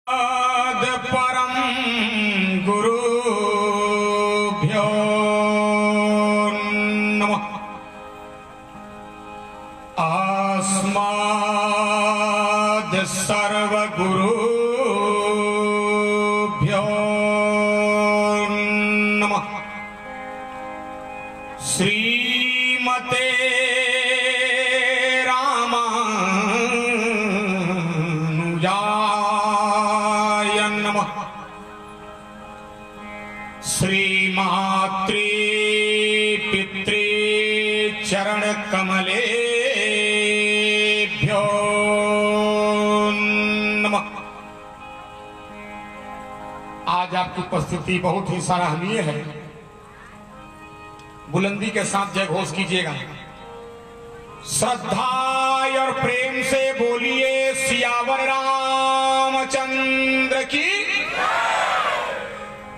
परम गुरुभ्यो नमः। अस्माद् सर्वगुरुभ्यो नमः। श्रीमते श्रीमात्रे पित्रे चरण कमलेभ्यो नमः। आज आपकी उपस्थिति बहुत ही सराहनीय है। बुलंदी के साथ जय घोष कीजिएगा। श्रद्धा और प्रेम से बोलिए सियावर रामचंद्र की,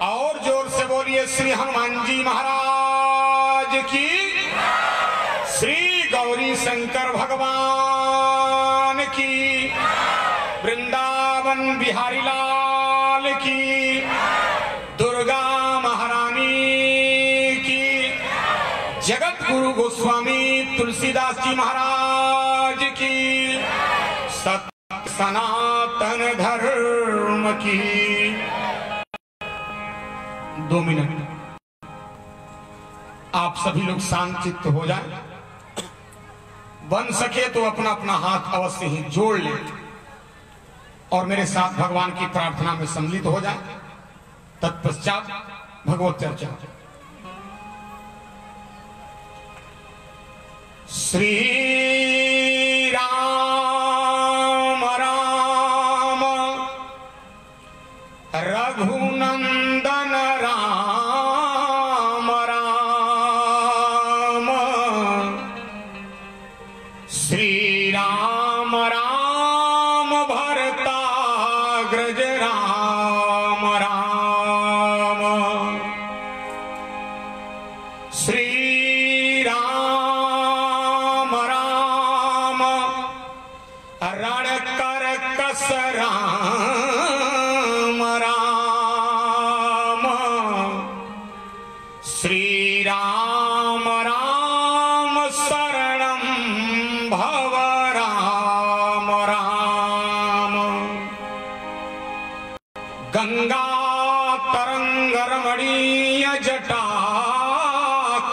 और जोर से बोलिए श्री हनुमान जी महाराज की, श्री गौरी शंकर भगवान की, वृंदावन बिहारी लाल की, दुर्गा महारानी की, जगत गुरु गोस्वामी तुलसीदास जी महाराज की, सत्य सनातन धर्म की। 2 मिनट आप सभी लोग शांत चित्त हो जाएं। बन सके तो अपना अपना हाथ अवश्य ही जोड़ ले और मेरे साथ भगवान की प्रार्थना में सम्मिलित हो जाएं। तत्पश्चात भगवत चर्चा। श्री राम राम रघुनंदन राम राम, श्री राम राम भरताग्रज राम राम, श्री राम राम रणकर कस राम राम, श्री राम राम शरणं भव राम राम, गंगा तरंग रमणीय जटा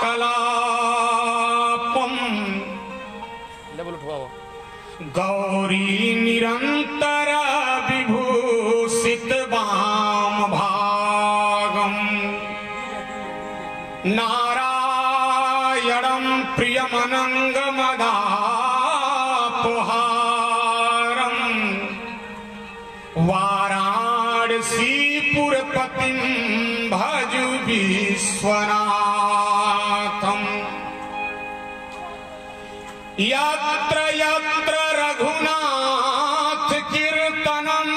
कलापम, गौरी निरंतर विभूषित वाम भागम, नारायणं प्रियमनंगमदापहारं, वाराणसीपुरपतिं भजु विश्वनाथं, यत्र यत्र रघुनाथ कीर्तनं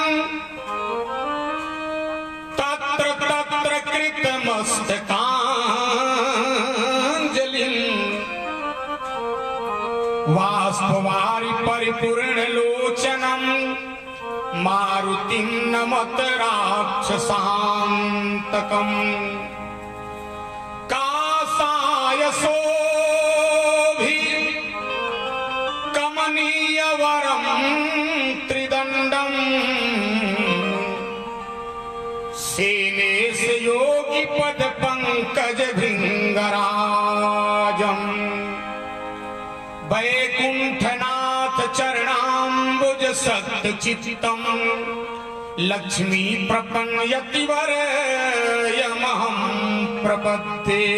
तत्र तत्र कृतमस्तकाञ्जलिं, बाष्पवारि परिपूर्ण लोचनं मारुतिं नमत राक्षसान्तकं, कासाय कमनीय वरं त्रिदंडं, सेनेश योगी पद पंकज भृंगराजं, वैकुंठनाथ चरणाम्बुज सक्त चित्तं, लक्ष्मी प्रपन्नयतिवर यमहं प्रपद्ये,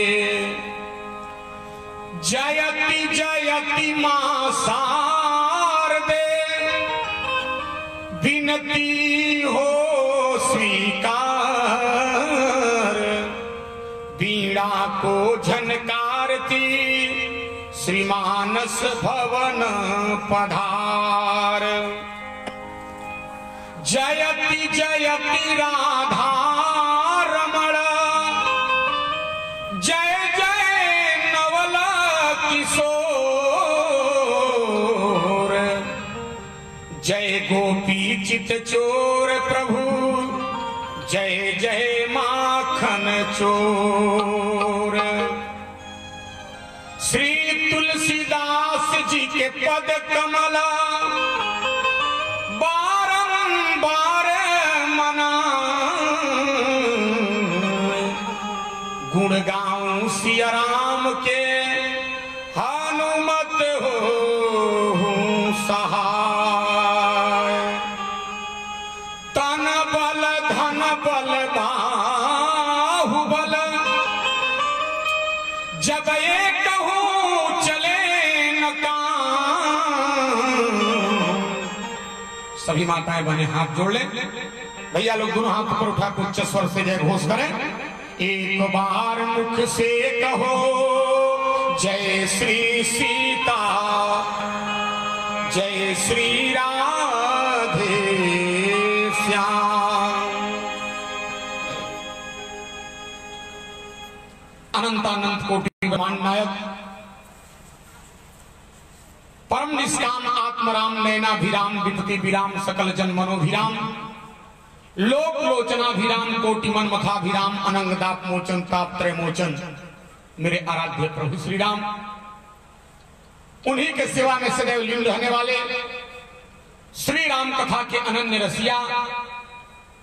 जयति जयति मां शारदे, विनती हो स्वीकार, वीणा को झनकारती श्री मानस भवन पधार, जयति जयति राधा रमण, जय जय नवल किशोर, जय गोपी चित चोर प्रभु जय जय माखन चोर। श्री तुलसीदास जी के पद कमल बारंबार मना, गुण गाऊं सिया राम के हनुमत हो सहाय। तन बल धन बल बाहुबल, जब एक कहूं चले न काम। सभी माताएं बने हाथ जोड़ ले, भैया लोग दोनों हाथ ऊपर उठा के उच्च स्वर से जय घोष करें। एक बार मुख से कहो जय श्री सीता, जय श्री राधे श्याम। अनंत अनंत कोटि ब्रह्मांड नायक परम निष्काम आत्मराम नैनाभिराम विपति विराम सकल जन मनोभिराम लोक लोचनाभिराम कोटि मन मथाभिराम अनंग दाप मोचन ताप त्रय मोचन मेरे आराध्य प्रभु श्री राम। उन्हीं के सेवा में सदैव लीन रहने वाले श्री राम कथा के अनन्य रसिया,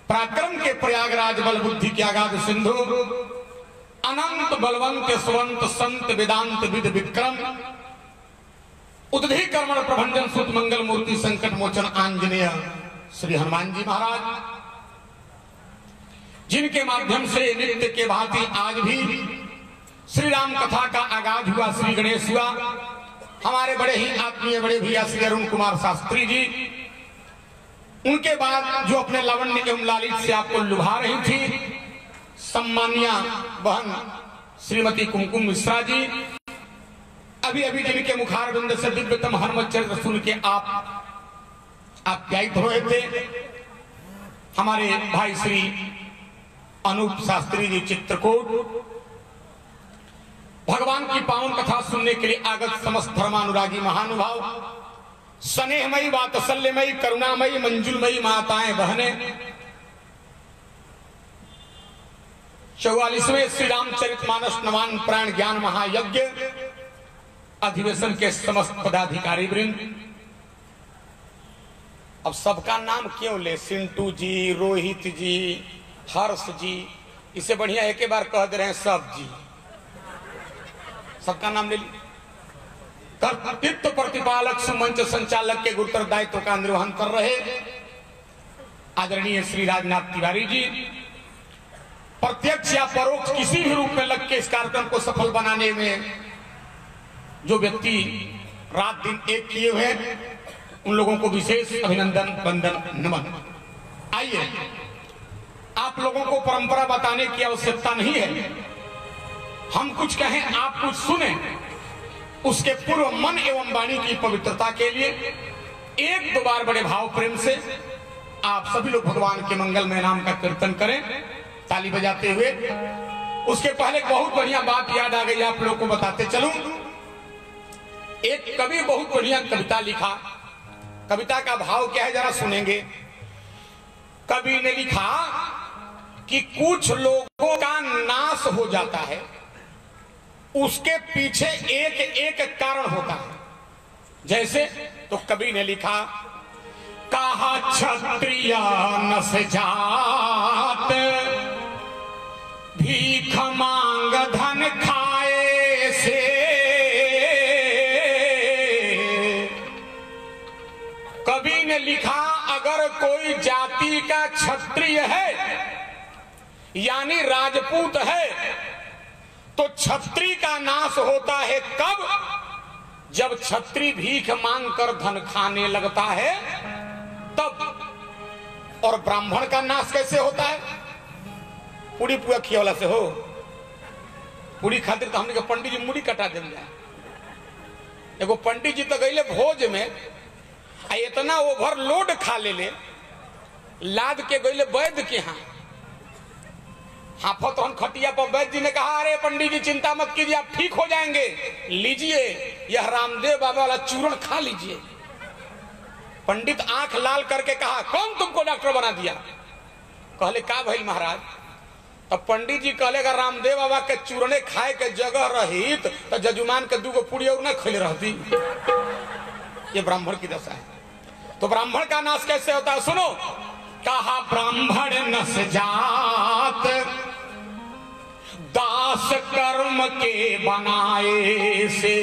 पराक्रम के प्रयागराज बल बुद्धि के अगाध सिंधु, अनंत बलवंत स्वंत संत वेदांत विद विक्रम, उदधि कर्मण प्रभंजन सुत मंगल मूर्ति संकट मोचन आंजनेय श्री हनुमान जी महाराज, जिनके माध्यम से नित्य के भांति आज भी श्री राम कथा का आगाज हुआ, श्री गणेश हुआ। हमारे बड़े ही आत्मीय बड़े भैया श्री अरुण कुमार शास्त्री जी, उनके बाद जो अपने लावण्य एवं लालित से आपको लुभा रही थी सम्मानिया बहन श्रीमती कुमकुम मिश्रा जी, अभी अभी जिनके मुखारविंद से दिव्यतम हनुमत चरित्र सुन के आप आप्यायित हुए थे। हमारे भाई श्री अनूप शास्त्री जी चित्रकूट, भगवान की पावन कथा सुनने के लिए आगत समस्त धर्मानुरागी महानुभाव, स्नेहमयी वात्सल्यमयी करुणामयी मंजुलमयी माताएं बहने, 44वें श्री रामचरितमानस नवान प्राण ज्ञान महायज्ञ अधिवेशन के समस्त पदाधिकारी वृंद। अब सबका नाम क्यों ले, सिंटू जी, रोहित जी, हर्ष जी, इससे बढ़िया एक बार कह दे रहे हैं सब जी, सबका नाम ले ली। कर्तृत्व प्रतिपालक सुमंच संचालक के गुरुतर दायित्व का निर्वहन कर रहे आदरणीय श्री राजनाथ तिवारी जी, प्रत्यक्ष या परोक्ष किसी भी रूप में लग के इस कार्यक्रम को सफल बनाने में जो व्यक्ति रात दिन एक किए हुए उन लोगों को विशेष अभिनंदन वंदन नमन। आइए, आप लोगों को परंपरा बताने की आवश्यकता नहीं है, हम कुछ कहें आप कुछ सुने, उसके पूर्व मन एवं वाणी की पवित्रता के लिए एक दो बार बड़े भाव प्रेम से आप सभी लोग भगवान के मंगलमय नाम का कीर्तन करें ताली बजाते हुए। उसके पहले बहुत बढ़िया बात याद आ गई, आप लोगों को बताते चलूं। एक कवि बहुत बढ़िया कविता लिखा, कविता का भाव क्या है जरा सुनेंगे। कवि ने लिखा कि कुछ लोगों का नाश हो जाता है, उसके पीछे एक एक कारण होता है। जैसे तो कवि ने लिखा, कहा क्षत्रिय नस जात, भीख मांग धन खाए से। कवि ने लिखा अगर कोई जाति का क्षत्रिय है यानी राजपूत है तो क्षत्रिय का नाश होता है कब? जब क्षत्रिय भीख मांगकर धन खाने लगता है तब। और ब्राह्मण का नाश कैसे होता है? पूरी पूरा खियौला से हो। पूरी खातिर तो हमने पंडित जी मुड़ी कटा दे। एगो पंडित जी तो गईले भोज में इतना ओवरलोड खा ले लाद के गईले वैद्य के यहाँ। हाफत हम खटिया पर वैद्य जी ने कहा, अरे पंडित जी चिंता मत कीजिए, आप ठीक हो जाएंगे, लीजिए यह रामदेव बाबा वाला चूर्ण खा लीजिए। पंडित आंख लाल करके कहा, कौन तुमको डॉक्टर बना दिया? कहले का भइल महाराज? तब पंडित जी कहलेगा रामदेव बाबा के चूरने खाए के जगह रहित तो जजुमान के 2 पूड़ी और न खिल रहती। ये ब्राह्मण की दशा है। तो ब्राह्मण का नाश कैसे होता है सुनो। कहा ब्राह्मण नस जात दास कर्म के बनाए से।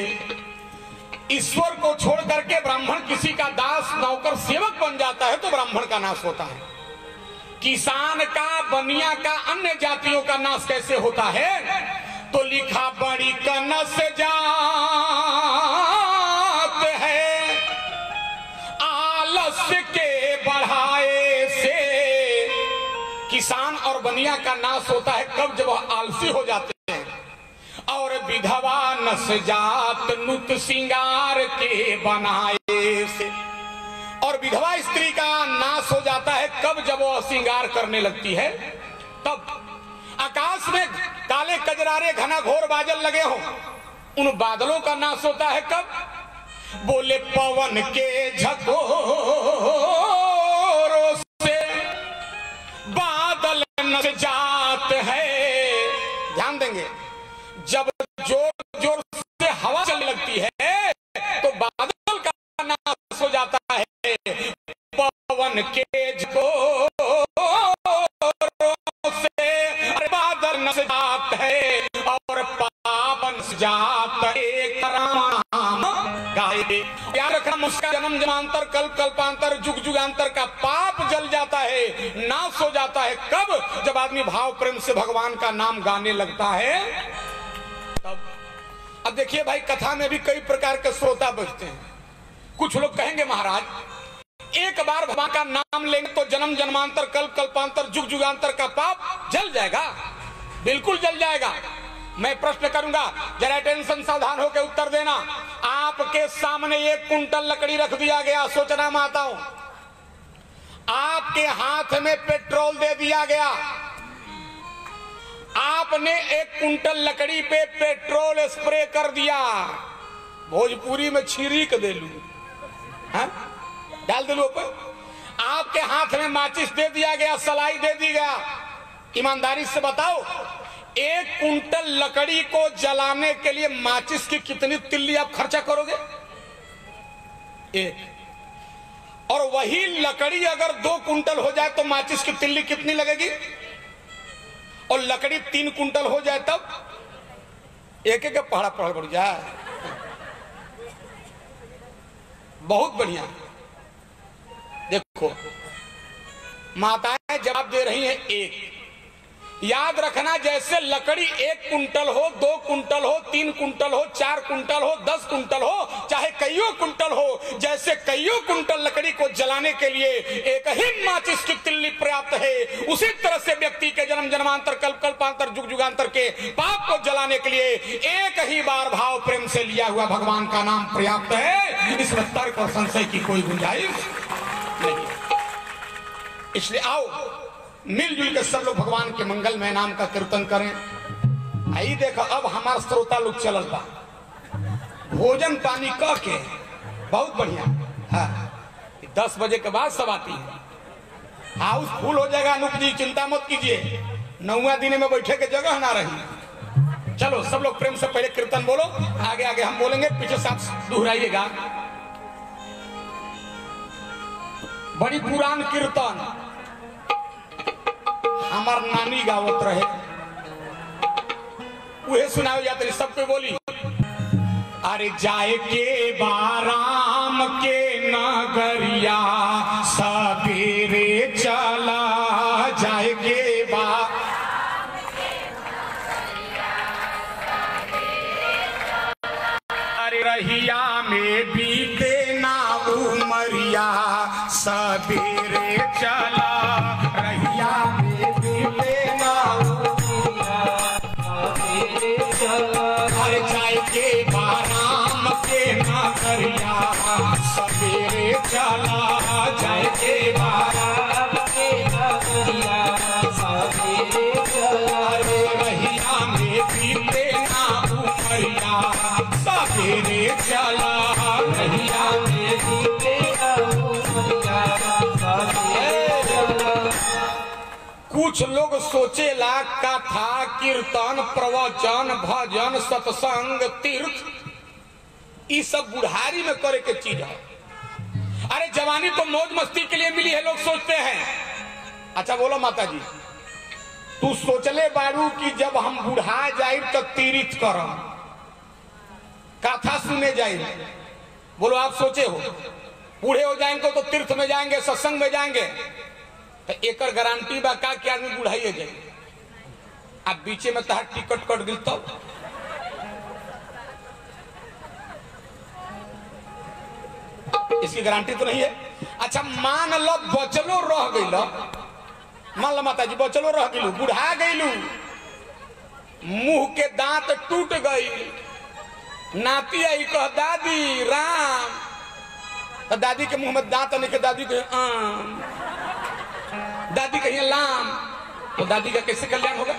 ईश्वर को छोड़ करके ब्राह्मण किसी का दास नौकर सेवक बन जाता है तो ब्राह्मण का नाश होता है। किसान का, बनिया का, अन्य जातियों का नाश कैसे होता है? तो लिखा बड़ी कनस जात है आलस्य के बढ़ाए से। किसान और बनिया का नाश होता है कब? जब वह आलसी हो जाते हैं। और विधवा नस जात नुत सिंगार के बनाए से। और विधवा स्त्री का नाश हो जाता है कब? जब वो श्रृंगार करने लगती है तब। आकाश में काले कजरारे घना घोर बादल लगे हो, उन बादलों का नाश होता है कब? बोले पवन के झकोरों से बादल नस जात है। ध्यान देंगे, जब जोर जोर से हवा चलने लगती है तो बादल का नाश हो जाता है। पवन के झकोरों से बादल नस जात है और पावन जात एक राम गाए। याद रखना, उसका जन्म जन्मांतर कल्प कल्पांतर जुग जुगांतर का पाप जल जाता है, नाश हो जाता है कब? जब आदमी भाव प्रेम से भगवान का नाम गाने लगता है तब। अब देखिए भाई, कथा में भी कई प्रकार के श्रोता बजते हैं। कुछ लोग कहेंगे महाराज एक बार भगवान का नाम लेंगे तो जन्म जन्मांतर कल्प कल्पांतर जुग जुगांतर का पाप जल जाएगा। बिल्कुल जल जाएगा। मैं प्रश्न करूंगा, जरा टेंशन सावधान होकर उत्तर देना। आपके सामने 1 कुंटल लकड़ी रख दिया गया, सोचना माताओं। आपके हाथ में पेट्रोल दे दिया गया, आपने 1 कुंटल लकड़ी पे पेट्रोल स्प्रे कर दिया। भोजपुरी में छिरीक दे लू, डाल दे लो ऊपर। आपके हाथ में माचिस दे दिया गया, सलाई दे दी गया। ईमानदारी से बताओ, 1 कुंटल लकड़ी को जलाने के लिए माचिस की कितनी तिल्ली आप खर्चा करोगे? 1। और वही लकड़ी अगर 2 कुंटल हो जाए तो माचिस की तिल्ली कितनी लगेगी? और लकड़ी 3 कुंटल हो जाए तब एक एक पहाड़ा पहाड़ बढ़ जाए। बहुत बढ़िया। देखो, माताएं जवाब दे रही हैं 1। याद रखना, जैसे लकड़ी 1 कुंटल हो, 2 कुंटल हो, 3 कुंटल हो, 4 कुंटल हो, 10 कुंटल हो, चाहे कईयों कुंटल हो, जैसे कईयों कुंटल लकड़ी को जलाने के लिए एक ही माचिस की तिल्ली पर्याप्त है, उसी तरह से व्यक्ति के जन्म जन्मांतर कल्प कल्पांतर जुग जुगांतर के पाप को जलाने के लिए एक ही बार भाव प्रेम से लिया हुआ भगवान का नाम पर्याप्त है। इसमें तर्क और संशय की कोई गुंजाइश नहीं। इसलिए आओ मिलजुल के सब लोग भगवान के मंगलमय नाम का कीर्तन करें। आई देखो, अब हमारे श्रोता लोग चलल बा भोजन पानी कह के, बहुत बढ़िया। हाँ, 10 बजे के बाद सब आती है, हाउस फुल हो जाएगा। अनूप जी चिंता मत कीजिए, 9वां दिन में बैठे के जगह ना रही। चलो सब लोग प्रेम से पहले कीर्तन बोलो, आगे आगे हम बोलेंगे, पीछे साथ दोहराइएगा। बड़ी पुरान कीर्तन हमार नानी गावत रहे, उहे सुनाओ जाते सबको बोली। अरे जाए के बाराम के नगरिया सवेरे चला, जाए के अरे रहिया में बीते ना उमरिया सवेरे चला, रहिया में बीते ना उमरिया सवेरे चला। अरे जाए के बाराम के नगरिया सवेरे चला, कुछ लोग सोचेला कथा कीर्तन प्रवचन भजन सत्संग तीर्थ ये सब बुढ़ारी में करे के चीज है। अरे जवानी तो मौज मस्ती के लिए मिली है, लोग सोचते हैं। अच्छा बोलो माता जी, तू सोचले बारू कि जब हम बुढ़ा जाए तो तीर्थ करम कथा सुने जाए? बोलो आप सोचे हो बूढ़े हो जाएंगे तो तीर्थ में जाएंगे सत्संग में जाएंगे तो एक गारंटी बा का कि आदमी बुढ़ाइए जाए? आप बीचे में तहार टिकट कट गई तो इसकी गारंटी तो नहीं है। अच्छा मान लो बचलो रह गई, मान लो माता जी बचलो रह गई, बुढ़ा गईलू, मुंह के दांत टूट गई, नाती आई कह दादी राम, तो दादी के मुंह में दांत नहीं के दादी कहे आम, दादी कहिए लाम, तो दादी का कैसे कल्याण होगा?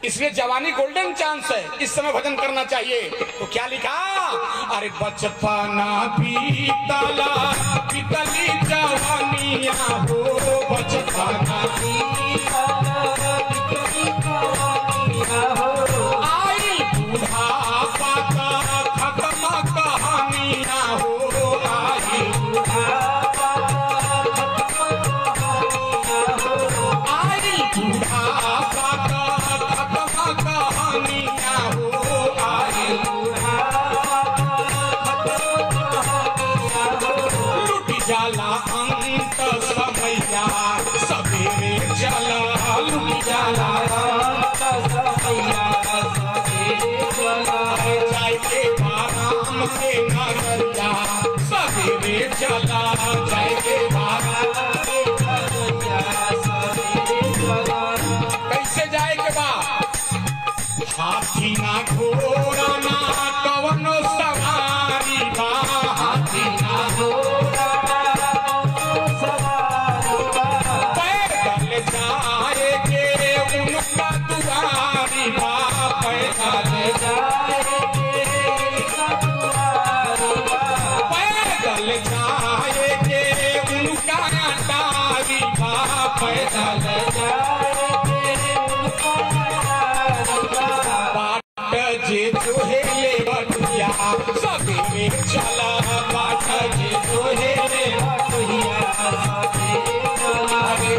इसलिए जवानी गोल्डन चांस है, इस समय भजन करना चाहिए। तो क्या लिखा? अरे बचपना बीतला बीतली जवानिया हो, बचपना आई बुढ़ापा का खत्म कहानिया हो, आई बुढ़ापा जाला अंत समैया सवेरे चला, लुट जाला अंत समैया सवेरे चला, जाय के बाराम के नगरिया सवेरे चला, जाय के बाराम के नगरिया सवेरे चला। कैसे जाए के बा? हाथी ना घोड़ा ना कवनो सवारी बा, हाथी ना घोड़ा सवेरे चला, बाट जे जोहेले बटुहिया सवेरे चला,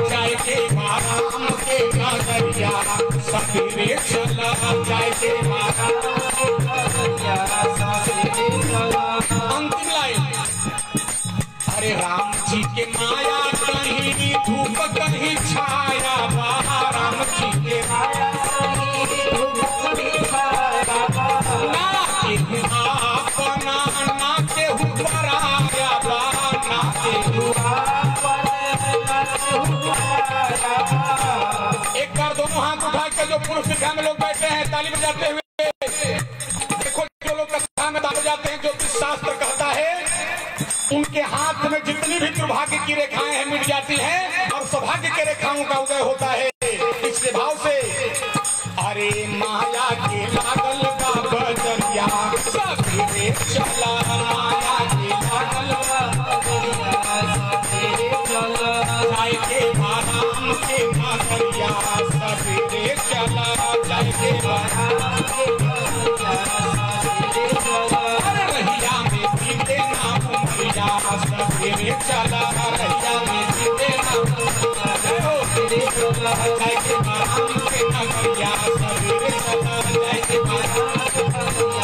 जाय के बाराम के नगरिया सवेरे चला, जाय के बाराम के नगरिया सवेरे चला। अंतिम लाइन, अरे राम जी के माया कहीं धूप कहीं छाया बा, राम जी के माया कहीं धूप कहीं छाया बा, ना अपना ना के हुपराया बा, ना के एक बार दोनों हाथ उठा के जो पुरुष कथा में लोग बैठे हैं ताली बजाते हुए देखो, जो लोग कथा में ताली बजाते हैं, जो शास्त्र कहता है उनके हाथ में जितनी भी दुर्भाग्य की रेखाएं हैं मिट जाती हैं और सौभाग्य के रेखाओं का उदय होता है। इसके भाव से अरे माया के लागल बा बजरिया सवेरे चला, माया के लागल बा बजरिया सवेरे चला, जाय के बाराम के नगरिया सवेरे चला, जाय के बाराम के नगरिया सवेरे चला, रहिया में बीते ना उमरिया सवेरे चला, रहिया में बीते ना उमरिया सवेरे चला, जाय के बाराम के नगरिया सवेरे चला, जाय के बाराम के नगरिया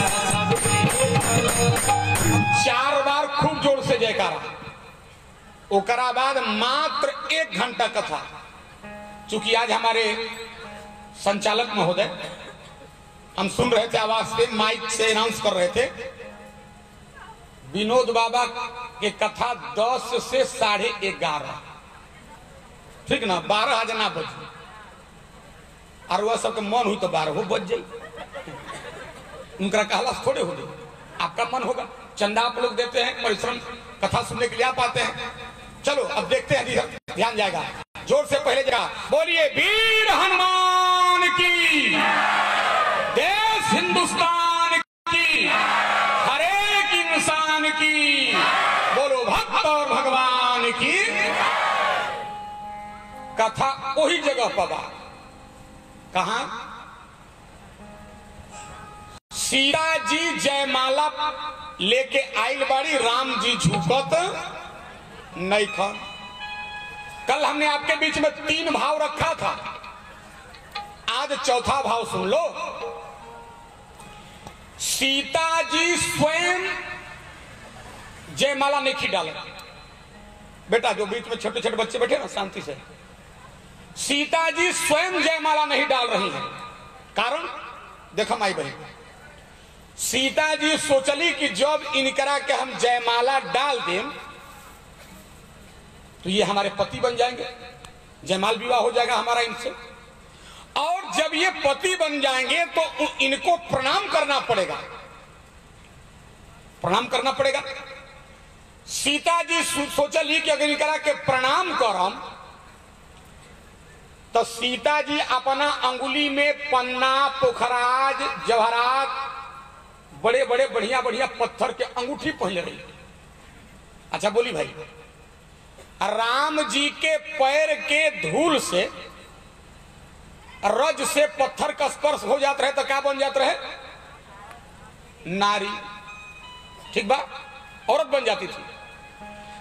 सवेरे चला। 4 बार खूब जोर से जयकारा, ओकरा बाद मात्र 1 घंटा कथा। चूंकि आज हमारे संचालक महोदय हम सुन रहे थे आवाज से, माइक से अनाउंस कर रहे थे, विनोद बाबा के कथा 10 से 11:30, ठीक ना, 12 आज ना बजे, और वह सबके मन हुई तो 12 बज जाए, उनका कहला थोड़े हो जाए। आपका मन होगा, चंदा आप लोग देते हैं, परिश्रम कथा सुनने के लिए आप आते हैं। चलो अब देखते हैं, ध्यान जाएगा जोर से पहले जगह बोलिए वीर हनुमान की, देश हिंदुस्तान की, हर एक इंसान की, बोलो भक्त और भगवान की। कथा वही जगह पर बा। कहा? सीता जी जयमाला लेके आइल बाड़ी, राम जी झुकत नहीं खन। कल हमने आपके बीच में 3 भाव रखा था, आज चौथा भाव सुन लो। सीता जी स्वयं जयमाला नहीं डाले। बेटा जो बीच में छोटे छोटे बच्चे बैठे ना, शांति से। सीता जी स्वयं जयमाला नहीं डाल रही हैं। कारण देखो माई बहन, सीता जी सोचली कि जब इनकरा के हम जयमाला डाल दें तो ये हमारे पति बन जाएंगे, जयमाल विवाह हो जाएगा हमारा इनसे, और जब ये पति बन जाएंगे तो इनको प्रणाम करना पड़ेगा, प्रणाम करना पड़ेगा। सीता जी सोचली कि अगर इनकरा के प्रणाम करम तो सीता जी अपना अंगुली में पन्ना, पोखराज, जवाहरात, बड़े बड़े बढ़िया बढ़िया पत्थर के अंगूठी पहले रही। अच्छा बोली भाई, राम जी के पैर के धूल से, रज से पत्थर का स्पर्श हो जाता रहे तो क्या बन जाता रहे? नारी, ठीक बा, औरत बन जाती थी।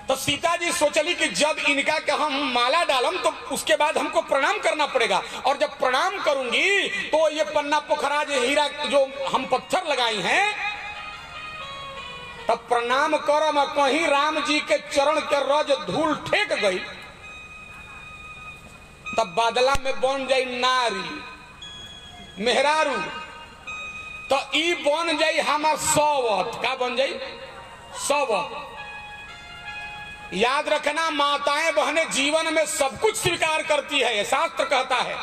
तो सीता जी सोचली कि जब इनका के हम माला डालम तो उसके बाद हमको प्रणाम करना पड़ेगा, और जब प्रणाम करूंगी तो ये पन्ना, पोखराज, हीरा जो हम पत्थर लगाई हैं, तब प्रणाम करम, कहीं राम जी के चरण के रज धूल ठेक गई तब बादला में बन जाई नारी, मेहरारू, तो ई बन जाई हमार सौवत। का बन जाई? सौवत। याद रखना, माताएं बहनें जीवन में सब कुछ स्वीकार करती है, शास्त्र कहता है,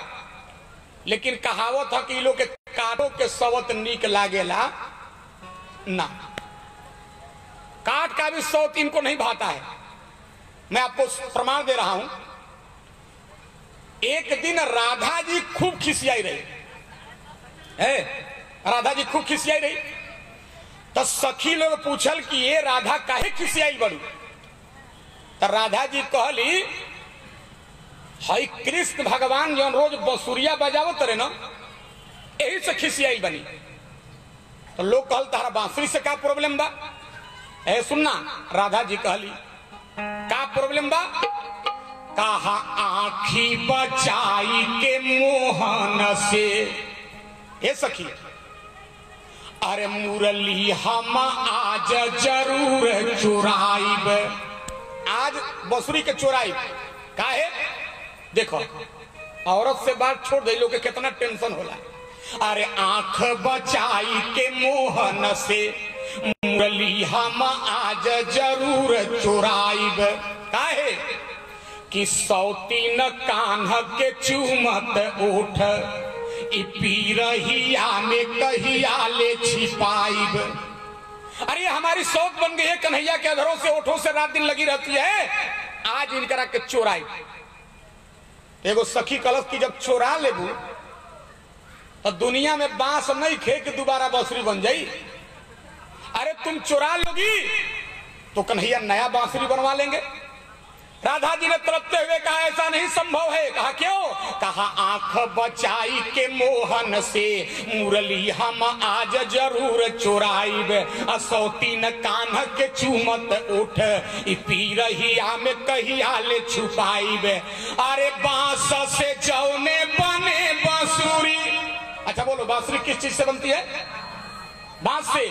लेकिन कहावत है कि लोग के काटो के सवत नीक लागेला ना, काट का भी सवत इनको नहीं भाता है। मैं आपको प्रमाण दे रहा हूं। एक दिन राधा जी खूब खिसियाई रही है, राधा जी खूब खिसियाई रही, तो सखी लोग पूछल कि ये राधा काहे खिसियाई बड़ी? तो राधा जी कहली, हई कृष्ण भगवान जो रोज बंसुरिया बजावत रहे ना, यही से खिसियाई बनी। तो लोग कहल तारा बांसुरी से का प्रॉब्लम बा? ए सुनना, राधा जी कहली का प्रॉब्लम बा? कहा आखी बचाई के मोहन से, ए सखी, अरे मुरली हम आज जरूर चुराइब, आज बंसुरी के चोराई। काहे? देखो, औरत से बात छोड़ दे, लोग के कितना टेंशन होला। अरे आंख बचाई के मोहन से मुरली हम आज जरूर चुराइब। काहे? कि सौतीन कान्ह के चूमत उठ, ई पीरहिया में कहिया ले छिपाइब। अरे हमारी सौत बन गई है, कन्हैया के अधरों से, ओठों से रात दिन लगी रहती है, आज इनकरा के चोराई। एगो सखी कलश की जब चोरा लेबू तो दुनिया में बांस नहीं खे कि दोबारा बांसुरी बन जाई। अरे तुम चुरा लोगी तो कन्हैया नया बांसुरी बनवा लेंगे। राधा जी ने तड़पते हुए कहा ऐसा नहीं संभव है। कहा क्यों? कहा आंख बचाई के मोहन से मुरली हम आज जरूर चुराइब, असौतीन कान्ह के चूमत उठ, ई पीरहिया में कहिया ले छुपाइब। अरे बांस से जौने बने बांसुरी। अच्छा बोलो, बांसुरी किस चीज से बनती है? बांस से।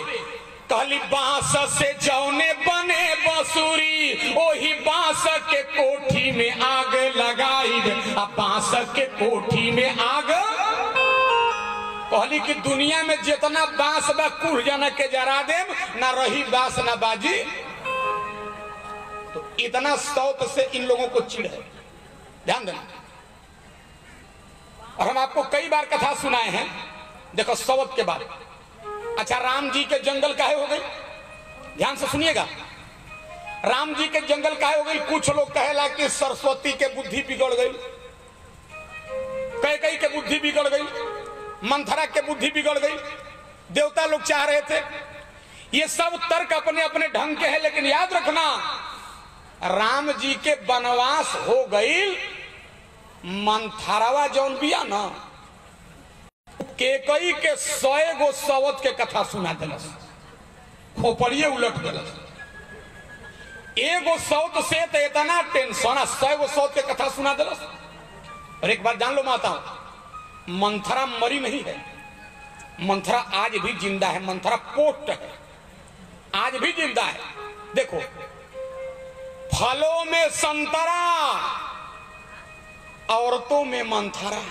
कहली बांस से जौने बने बांसुरी, ओही बांस के कोठी में आग लगाई। अब बांस के कोठी में आग, कहली कि दुनिया में जितना बांस बा कुल जना के जरा देम, ना रही बांस ना बाजी। तो इतना सौत से इन लोगों को चिढ़ है, ध्यान देना। और हम आपको कई बार कथा सुनाए हैं, देखो सौत के बारे में। अच्छा, राम जी के जंगल काहे हो गई? ध्यान से सुनिएगा। राम जी के जंगल काहे हो गई? कुछ लोग कहेला कि सरस्वती के बुद्धि बिगड़ गई, कैकेयी के बुद्धि बिगड़ गई, मंथरा के बुद्धि बिगड़ गई, देवता लोग चाह रहे थे। ये सब तर्क अपने अपने ढंग के हैं, लेकिन याद रखना, राम जी के वनवास हो गई मंथरावा जौन बिया ना केकई के 100 गो सवत के कथा सुना दिलस, खोपड़िए उलट दिलस। एगो सौत से तो इतना टेंशन, 100 गो सौत के कथा सुना दिलस। और एक बात जान लो माता, मंथरा मरी नहीं है, मंथरा आज भी जिंदा है, मंथरा पोस्ट है, आज भी जिंदा है। देखो, फलों में संतरा, औरतों में मंथरा,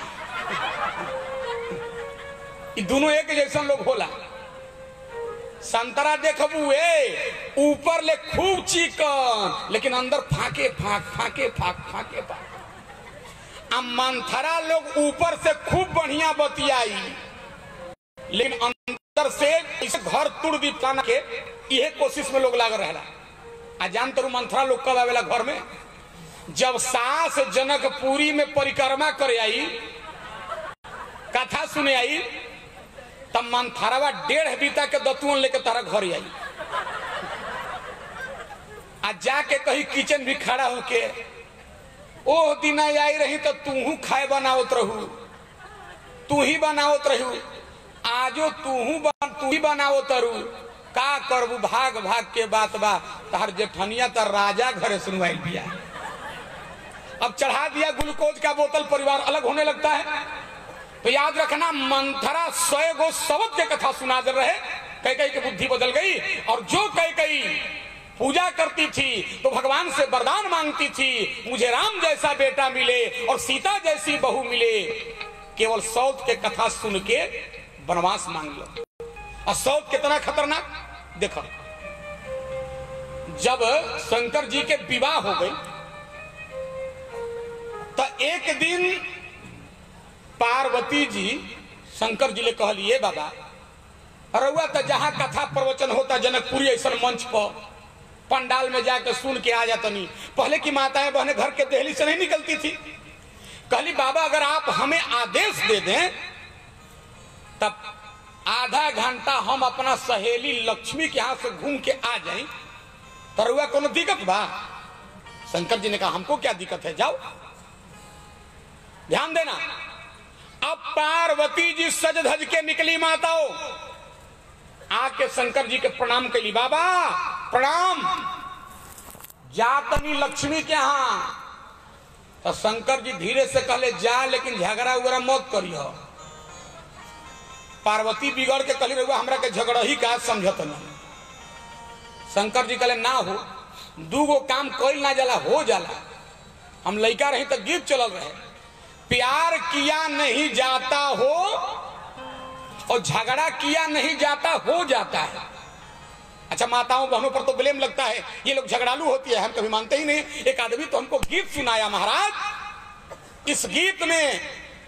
ये दोनों एक जैसा लोग होला। संतरा देखबू ऊपर ले खूब चिकन, लेकिन अंदर फाके फाक फाके फाक फाके फाक। अब मंथरा लोग ऊपर से खूब बढ़िया बतियाई, लेकिन अंदर से इसे घर तुड़ दी पाना के यह कोशिश में लोग लाग रहा। आ जान तो मंथरा लोग कब आवेला घर में, जब सास जनकपुरी में परिक्रमा करे आई, कथा सुने आई, तब मंथरावा 1.5 बीता के दतुअन लेके तारा घर आई। आ जाके कहीं किचन भी खड़ा होके, ओह दिन आई रही तो तूहू खाए बनावत रहू, तू ही बनावत रहू, आजो तू ही बनावत रहू, का करबू, भाग भाग के बात बा, तार जेठनिया तर राजा घरे सुनवाई दिया। अब चढ़ा दिया ग्लूकोज का बोतल, परिवार अलग होने लगता है। तो याद रखना, मंथरा 100 गो सवत के कथा सुना दे रहे, कैकई की बुद्धि बदल गई। और जो कैकई पूजा करती थी तो भगवान से वरदान मांगती थी, मुझे राम जैसा बेटा मिले और सीता जैसी बहू मिले, केवल सौत के कथा सुन के वनवास मांग लो। और सौत कितना खतरनाक देखो, जब शंकर जी के विवाह हो गई तो एक दिन पार्वती जी शंकर जी ने कहलिए, बाबा रउआ तो जहां कथा प्रवचन होता जनकपुरी ऐसा मंच पर पंडाल में जाकर सुन के आ जाता नहीं। पहले की माताएं बहनें घर के देहली से नहीं निकलती थी। कहली बाबा अगर आप हमें आदेश दे दें तब आधा घंटा हम अपना सहेली लक्ष्मी के यहां से घूम के आ जाएं, तो रउआ कोनो दिक्कत बा? शंकर जी ने कहा हमको क्या दिक्कत है, जाओ। ध्यान देना, अब पार्वती जी सज धज के निकली माताओं, आके शंकर जी के प्रणाम कैली, बाबा प्रणाम, जातनी लक्ष्मी के यहां। तो शंकर जी धीरे से कहले जा, लेकिन झगड़ा उगड़ा मत करियो। पार्वती बिगड़ के कहली रहुआ हमरा के झगड़ा ही का समझत नहीं। शंकर जी कहले ना हो, दूगो काम कोई ना जाला हो जाला। हम लड़का रही तो गीत चल रहे, प्यार किया नहीं जाता हो और झगड़ा किया नहीं जाता हो जाता है। अच्छा, माताओं बहनों पर तो ब्लेम लगता है, ये लोग झगड़ालू होती है, हम कभी मानते ही नहीं। एक आदमी तो हमको गीत सुनाया महाराज, इस गीत में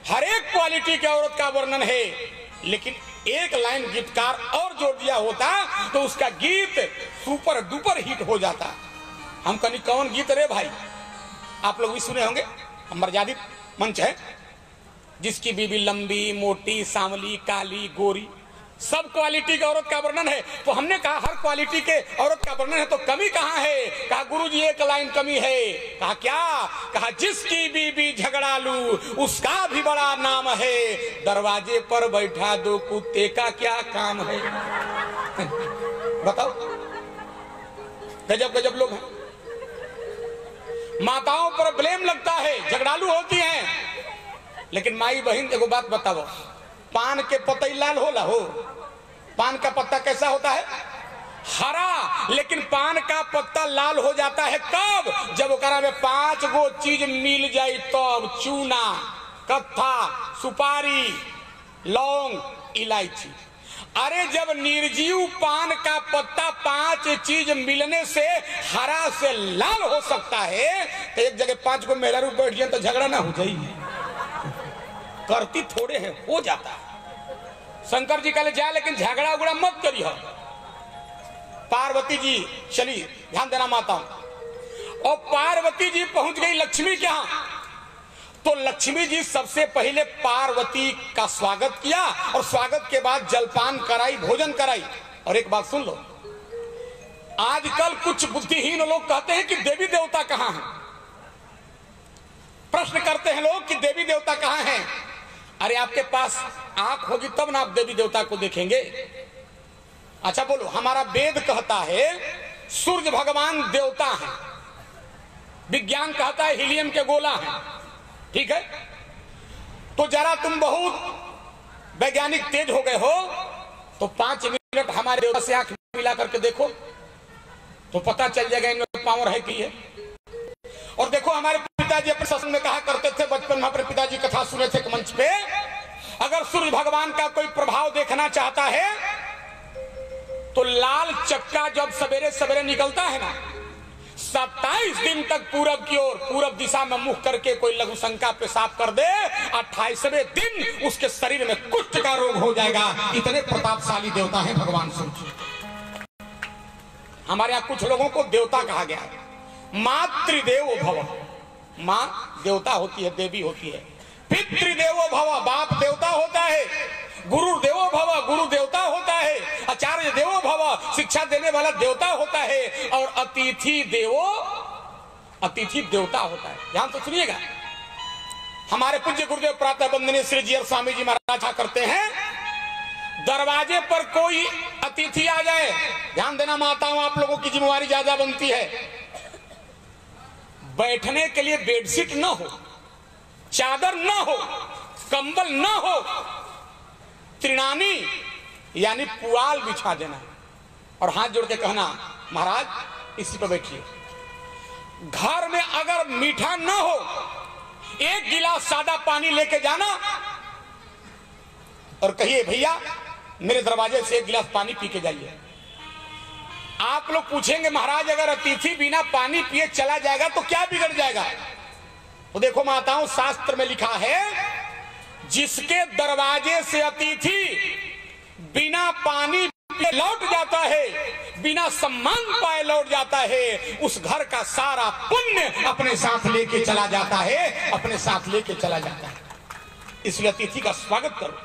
हर एक क्वालिटी की औरत का वर्णन है, लेकिन एक लाइन गीतकार और जोड़ दिया होता तो उसका गीत सुपर डुपर हिट हो जाता। हम कहीं कौन गीत रे भाई, आप लोग भी सुने होंगे। मर्यादित मंच है, जिसकी बीबी लंबी मोटी सांवली काली गोरी, सब क्वालिटी की औरत का वर्णन है। तो हमने कहा हर क्वालिटी के औरत का वर्णन है तो कमी कहाँ है? कहा गुरुजी एक लाइन कमी है। कहा क्या? कहा जिसकी बीबी झगड़ालू उसका भी बड़ा नाम है, दरवाजे पर बैठा दो कुत्ते का क्या काम है। बताओ, गजब गजब लोग हैं। माताओं पर ब्लेम लगता है, झगड़ालू होती हैं, लेकिन माई बहन देखो बात बताओ, पान के पत्ते लाल होला हो, पान का पत्ता कैसा होता है? हरा, लेकिन पान का पत्ता लाल हो जाता है कब? जब ओकरा में 5 गो चीज मिल जाए तब। चूना, कत्था, सुपारी, लौंग, इलायची। अरे जब निर्जीव पान का पत्ता 5 चीज मिलने से हरा से लाल हो सकता है, तो एक जगह 5 गो मेहरारू बैठ जाए तो झगड़ा ना हो जाए। करती थोड़े है, हो जाता है। शंकर जी कहले जा, लेकिन झगड़ा उगड़ा मत करिए। पार्वती जी चली, ध्यान देना माता। और पार्वती जी पहुंच गई लक्ष्मी के यहां, तो लक्ष्मी जी सबसे पहले पार्वती का स्वागत किया और स्वागत के बाद जलपान कराई, भोजन कराई। और एक बात सुन लो, आजकल कुछ बुद्धिहीन लोग कहते हैं कि देवी देवता कहां हैं। प्रश्न करते हैं लोग कि देवी देवता कहां हैं। अरे आपके पास आंख होगी तब ना आप देवी देवता को देखेंगे। अच्छा बोलो, हमारा वेद कहता है सूर्य भगवान देवता है, विज्ञान कहता है हीलियम के गोला है, ठीक है। तो जरा तुम बहुत वैज्ञानिक तेज हो गए हो तो 5 मिनट हमारे देवता से आंख मिला करके देखो तो पता चल जाएगा इनमें पावर है कि है। और देखो हमारे पिताजी अपने सत्संग में कहा करते थे, बचपन में अपने पिताजी कथा सुने थे मंच पे, अगर सूर्य भगवान का कोई प्रभाव देखना चाहता है तो लाल चक्का जब सवेरे सवेरे निकलता है ना, 27 दिन तक पूरब की ओर, पूरब दिशा में मुख करके कोई लघु शंका पेशाब कर दे, 28वें दिन उसके शरीर में कुष्ठ का रोग हो जाएगा। इतने प्रतापशाली देवता हैं भगवान सूर्य। हमारे यहां कुछ लोगों को देवता कहा गया है। मातृदेवो भव, मां देवता होती है, देवी होती है। पितृदेवो भव, बाप देवता होता है। गुरु देवो भव, गुरु देवता होता है। आचार्य देवो भव, शिक्षा देने वाला देवता होता है। और अतिथि देवो, अतिथि देवता होता है। ध्यान तो सुनिएगा, हमारे पूज्य गुरुदेव प्रातः वंदनीय श्री जीयर स्वामी जी महाराज करते हैं, दरवाजे पर कोई अतिथि आ जाए, ध्यान देना माताओं, आप लोगों की जिम्मेवारी ज्यादा बनती है, बैठने के लिए बेडशीट न हो, चादर न हो, कंबल न हो, त्रिनानी यानी पुआल बिछा देना और हाथ जोड़ के कहना महाराज इसी पर बैठिए। घर में अगर मीठा न हो, 1 गिलास सादा पानी लेके जाना और कहिए भैया मेरे दरवाजे से 1 गिलास पानी पी के जाइए। आप लोग पूछेंगे महाराज अगर अतिथि बिना पानी पिए चला जाएगा तो क्या बिगड़ जाएगा? तो देखो माताओं, शास्त्र में लिखा है जिसके दरवाजे से अतिथि बिना पानी पिए लौट जाता है, बिना सम्मान पाए लौट जाता है, उस घर का सारा पुण्य अपने साथ लेके चला जाता है, अपने साथ लेके चला जाता है। इसलिए अतिथि का स्वागत करो।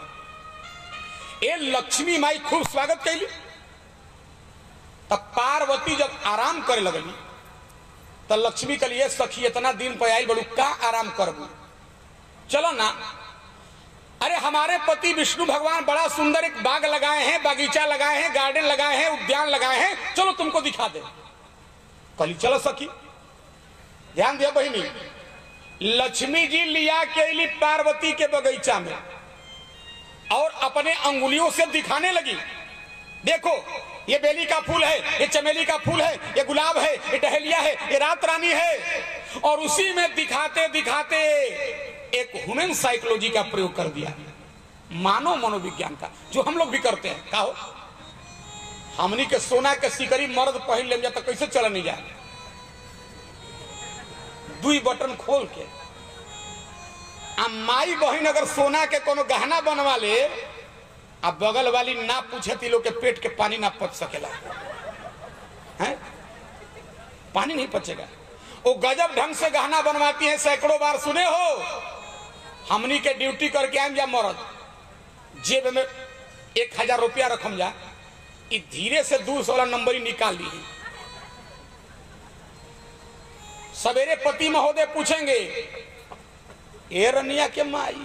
ये लक्ष्मी माई खूब स्वागत कैली। तब पार्वती जब आराम करे लगली तो लक्ष्मी के लिए सखी इतना दिन पे आई, बड़ू का आराम करबू, चलो ना। अरे हमारे पति विष्णु भगवान बड़ा सुंदर एक बाग लगाए हैं, बागीचा लगाए हैं, गार्डन लगाए हैं, उद्यान लगाए हैं, चलो तुमको दिखा दे। कली चलो सखी। ध्यान दिया बहिनी, लक्ष्मी जी लिया के पार्वती के बगीचा में और अपने अंगुलियों से दिखाने लगी, देखो ये बेली का फूल है, ये चमेली का फूल है, ये गुलाब है, ये डहेलिया है, ये रात रानी है। और उसी में दिखाते दिखाते एक ह्यूमन साइकोलॉजी का प्रयोग कर दिया, मानव मनोविज्ञान का, जो हम लोग भी करते हैं। कहो हमनी के सोना के सिकरी मर्द पहन ले जाता कैसे चल नहीं जाए, 2 बटन खोल के। माई बहन अगर सोना के कोनो गहना बनवा ले, अब बगल वाली ना पूछती लोग के पेट के पानी ना पच सकेला है, पानी नहीं पचेगा। वो गजब ढंग से गहना बनवाती है, सैकड़ों बार सुने हो। हमनी के ड्यूटी करके आए जा मरद, जेब में 1000 रुपया रखम जा, धीरे से 200 वाला नंबर ही निकाल ली। सवेरे पति महोदय पूछेंगे ए रनिया के माई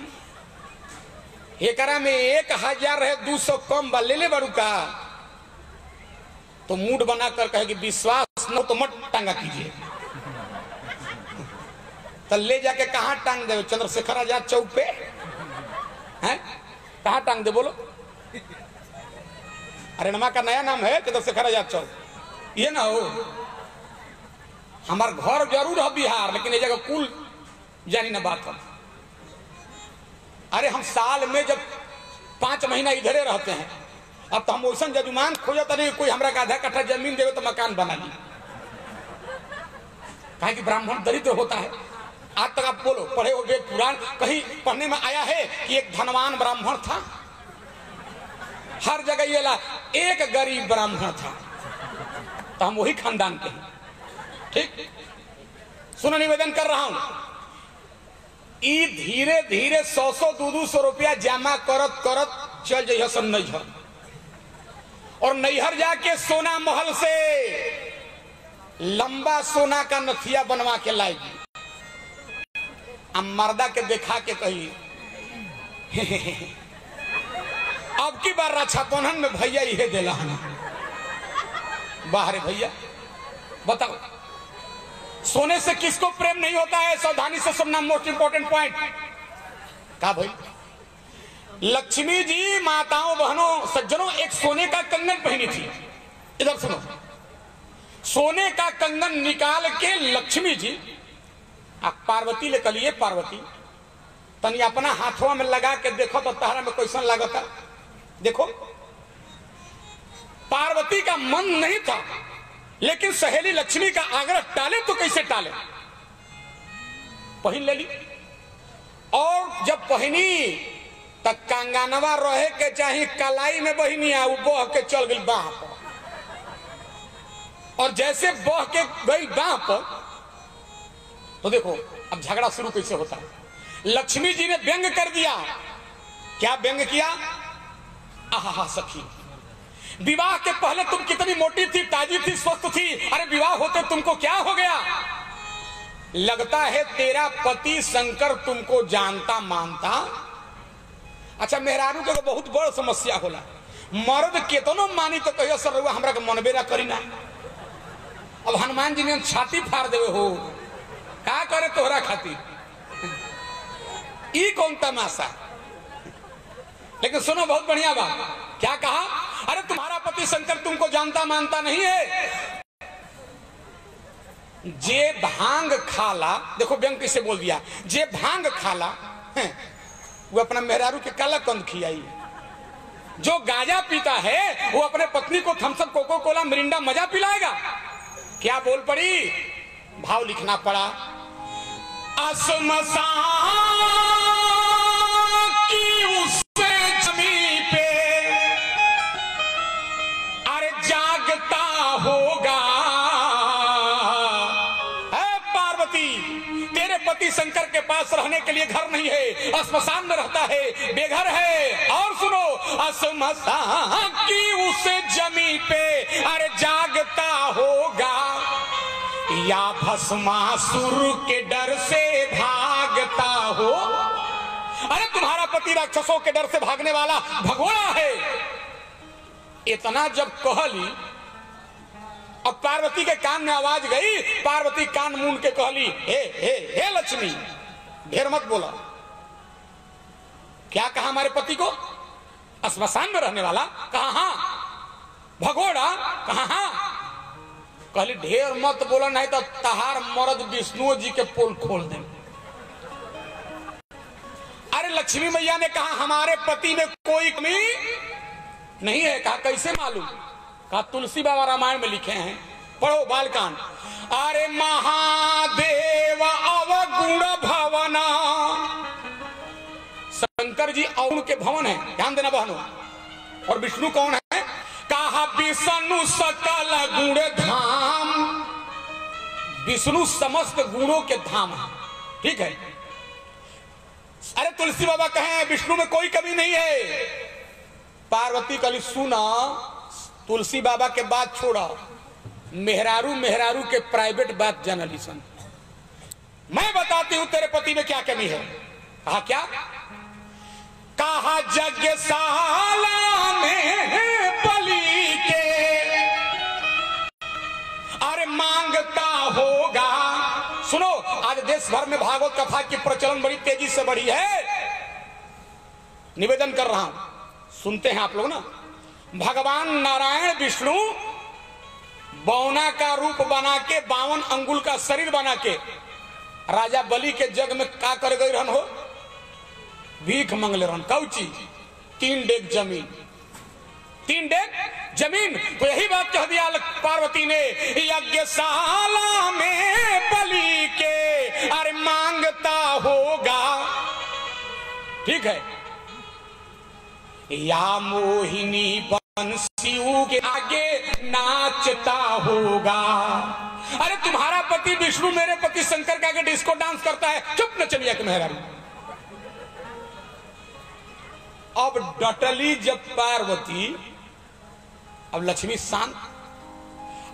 एकरा में 1000 है, 200 कम बा, ले ले बड़ू का। तो मूड बनाकर कहे कि विश्वास न हो तो मत टांगा कीजिए। तो ले जाके कहां टांग दे? चंद्रशेखर आजाद चौक पे हैं? कहां टांग दे बोलो? अरे नमा का नया नाम है चंद्रशेखर आजाद चौक, ये ना हो। हमार घर जरूर है बिहार, लेकिन ये जगह कुल जानी ना बात हम। अरे हम साल में जब 5 महीना इधरे रहते हैं, अब तो हम वैसा जजमान खोजता नहीं कोई हमरा का आधा कट्ठा जमीन देवे तो मकान बना ली। कहे कि ब्राह्मण दरिद्र होता है। आज तक आप बोलो पढ़े हो वेद पुराण, कहीं पढ़ने में आया है कि एक धनवान ब्राह्मण था? हर जगह ये ला एक गरीब ब्राह्मण था, तो हम वही खानदान के हैं। ठीक, सुनो निवेदन कर रहा हूं, धीरे धीरे 100 200 रुपया जमा करत करत चल जाइए सब नैहर, और नैहर जाके सोना महल से लंबा सोना का नथिया बनवा के लाएगी। मर्दा के देखा के कही अब की बार रक्षाबंधन में भैया ये दिला बाहर भैया बताओ सोने से किसको प्रेम नहीं होता है? सावधानी से सुनना, मोस्ट इंपोर्टेंट पॉइंट। कहा भाई लक्ष्मी जी माताओं बहनों सज्जनों एक सोने का कंगन पहनी थी। इधर सुनो, सोने का कंगन निकाल के लक्ष्मी जी पार्वती ले कलिए पार्वती तनी अपना हाथों में लगा के देखो तो तहरा में कैसा लगता। देखो पार्वती का मन नहीं था, लेकिन सहेली लक्ष्मी का आग्रह टाले तो कैसे टाले, पहन ले ली। और जब पहनी तब कंगनवा रहे के चाहे कलाई में बहनी आ बह के चल गई बाह पर, और जैसे बह के गई बाह पर तो देखो अब झगड़ा शुरू कैसे होता है। लक्ष्मी जी ने व्यंग कर दिया। क्या व्यंग किया? आहा सखी विवाह के पहले तुम कितनी मोटी थी, ताजी थी, स्वस्थ थी, अरे विवाह होते तुमको क्या हो गया? लगता है तेरा पति शंकर तुमको जानता मानता। अच्छा मेहरारू के बहुत बड़ समस्या होला, मर्द केतनो मानी तो कहियो सर रउआ हमरा के मनबे ना करी ना। अब हनुमान जी ने छाती फाड़ देवे हो, का करे तोहरा खातिर, ई कौन तमाशा। लेकिन सुनो बहुत बढ़िया बात, क्या कहा? अरे तुम्हारा पति शंकर तुमको जानता मानता नहीं है। जे भांग खाला, देखो व्यंग किसे बोल दिया, जे भांग खाला वो अपना मेहरारू के काला कंद खियाई। जो गांजा पीता है वो अपने पत्नी को थम्सअप, कोको कोला, मिरिंडा मजा पिलाएगा। क्या बोल पड़ी? भाव लिखना पड़ा। असमसान की उससे जमी पे अरे जागता होगा। पार्वती तेरे पति शंकर के पास रहने के लिए घर नहीं है, श्मशान में रहता है, बेघर है। और सुनो, असमसान की उसे जमी पे अरे जागता होगा, या भस्मासुर के डर से भागता हो। अरे तुम्हारा पति राक्षसों के डर से भागने वाला भगोड़ा है। इतना जब कहली, अब पार्वती के कान में आवाज गई। पार्वती कान मूंद के कहली, हे हे हे लक्ष्मी ढेर मत बोला। क्या कहा हमारे पति को? श्मशान में रहने वाला? कहा हाँ। भगोड़ा? कहा हाँ। कहली ढेर मत बोला नहीं तो तहार मर्द विष्णु जी के पोल खोल दे। अरे लक्ष्मी मैया ने कहा हमारे पति में कोई कमी नहीं है। कहा कैसे मालूम? कहा तुलसी बाबा रामायण में लिखे हैं, पढ़ो बालकांड। अरे महादेव अवगुण भवना, शंकर जी अवगुण के भवन है, ध्यान देना बहनों। और विष्णु कौन है? कहा विष्णु सकल गुण धाम, विष्णु समस्त गुणों के धाम है। ठीक है। अरे तुलसी बाबा कहे विष्णु में कोई कमी नहीं है। पार्वती कली सुना, तुलसी बाबा के बात छोड़ा, मेहरारू मेहरारू के प्राइवेट बात जानली सन। मैं बताती हूं तेरे पति में क्या कमी है। कहा क्या? कहा यज्ञशाला में बलि के अरे मांगता होगा। सुनो, आज देश भर में भागवत कथा की प्रचलन बड़ी तेजी से बढ़ी है। निवेदन कर रहा हूं, सुनते हैं आप लोग ना। भगवान नारायण विष्णु बौना का रूप बना के, 52 अंगुल का शरीर बना के राजा बलि के जग में का कर गई रहन हो? भीख मंगले रहन। कौची? 3 डेग जमीन, 3 डेग जमीन। तो यही बात कह दिया पार्वती ने, यज्ञशाला में बलि के अरे मांगता होगा। ठीक है। या मोहिनी बंसियों के आगे नाचता होगा। अरे तुम्हारा पति विष्णु मेरे पति शंकर के आगे डिस्को डांस करता है। चुप नचनिया के मेहरारू। अब डटली जब पार्वती, अब लक्ष्मी शांत,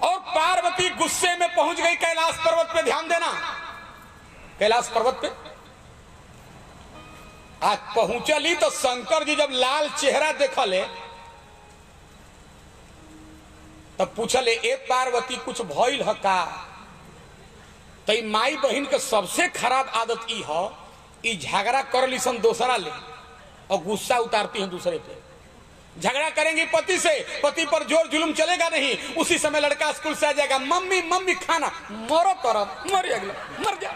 और पार्वती गुस्से में पहुंच गई कैलाश पर्वत पे। ध्यान देना, कैलाश पर्वत पे आज पहुंचली तो शंकर जी जब लाल चेहरा देखले तब पूछले ए पार्वती कुछ भइल ह का? तो माई बहन के सबसे खराब आदत ई ह ई झगड़ा कर ली सन दूसरा ले और गुस्सा उतारती हैं दूसरे पे। झगड़ा करेंगी पति से, पति पर जोर जुलूम चलेगा नहीं, उसी समय लड़का स्कूल से आ जाएगा, मम्मी मम्मी खाना, मरो तरफ मर अगला मर जा।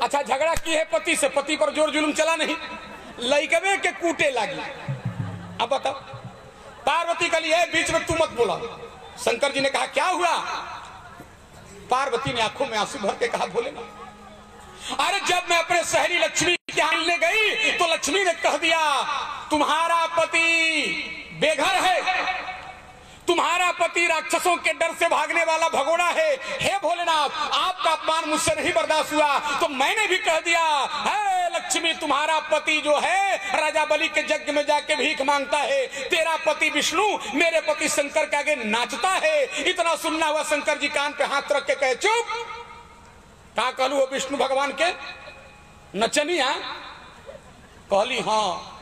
अच्छा झगड़ा की है पति से, पति पर जोर जुलूम चला नहीं, लइकवे के कूटे लगी। अब बताओ पार्वती के लिए बीच में तू मत बोला। शंकर जी ने कहा क्या हुआ? पार्वती ने आंखों में आंसू भर के कहा बोले ना, अरे जब मैं अपने सहेली लक्ष्मी के यहाँ मिलने गई तो लक्ष्मी ने कह दिया तुम्हारा पति बेघर है, तुम्हारा पति राक्षसों के डर से भागने वाला भगोड़ा है। हे भोलेनाथ आपका अपमान मुझसे नहीं बर्दाश्त हुआ तो मैंने भी कह दिया है लक्ष्मी तुम्हारा पति जो है राजा बलि के यज्ञ में जाके भीख मांगता है, तेरा पति विष्णु मेरे पति शंकर के आगे नाचता है। इतना सुनना हुआ शंकर जी कान पे हाथ रख के कहे चुप। का कहलू हो विष्णु भगवान के नचनिया? कहली हाँ।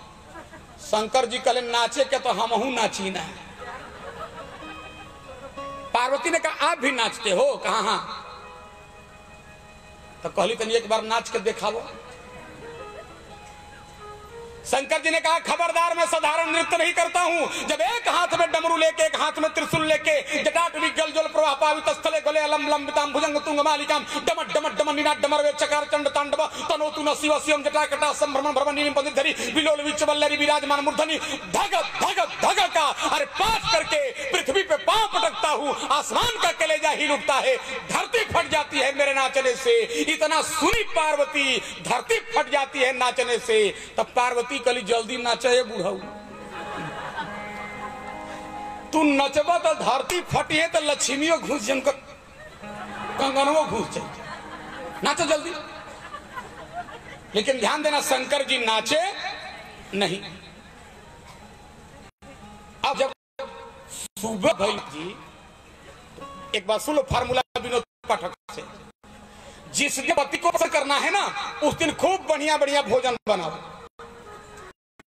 शंकर जी कहले नाचे के तो हमहू नाची ना। पार्वती ने कहा आप भी नाचते हो? कहा हाँ। तो कहली तनी एक बार नाच के दिखाओ। शंकर जी ने कहा खबरदार मैं साधारण नृत्य नहीं करता हूं। जब एक हाथ में डमरू लेके एक हाथ में त्रिशूल लेके जटाटवी गल जल प्रवाह पावित स्थले गले अलम लंबिताम भुजंग तुंग मालिकाम डमट डमट डमन निनाद डमर वे चकार चंड तांडव तनोतु न शिव शिवम जटा कटा संभ्रमण भ्रमण नीम पंडित धरी विलोल विच वल्लरी विराजमान मूर्धनि धग धग धग का अरे पास करके पृथ्वी पे पांव पटकता हूं, आसमान का कलेजा हिल उठता है, धरती फट जाती है मेरे नाचने से। इतना सुनी पार्वती धरती फट जाती है नाचने से। तब पार्वती कली जल्दी नाचे बुढ़ऊ, तू नचबा तो धरती फटी है तो लक्ष्मियों घुस जन कंगनों घुस जाए, नाचो जल्दी। लेकिन ध्यान देना शंकर जी नाचे नहीं। अब जब सुबह भाई जी एक बार सुन लो फार्मूला विनोद पाठक से, जिस दिन पति को पसंद करना है ना उस दिन खूब बढ़िया बढ़िया भोजन बनाओ।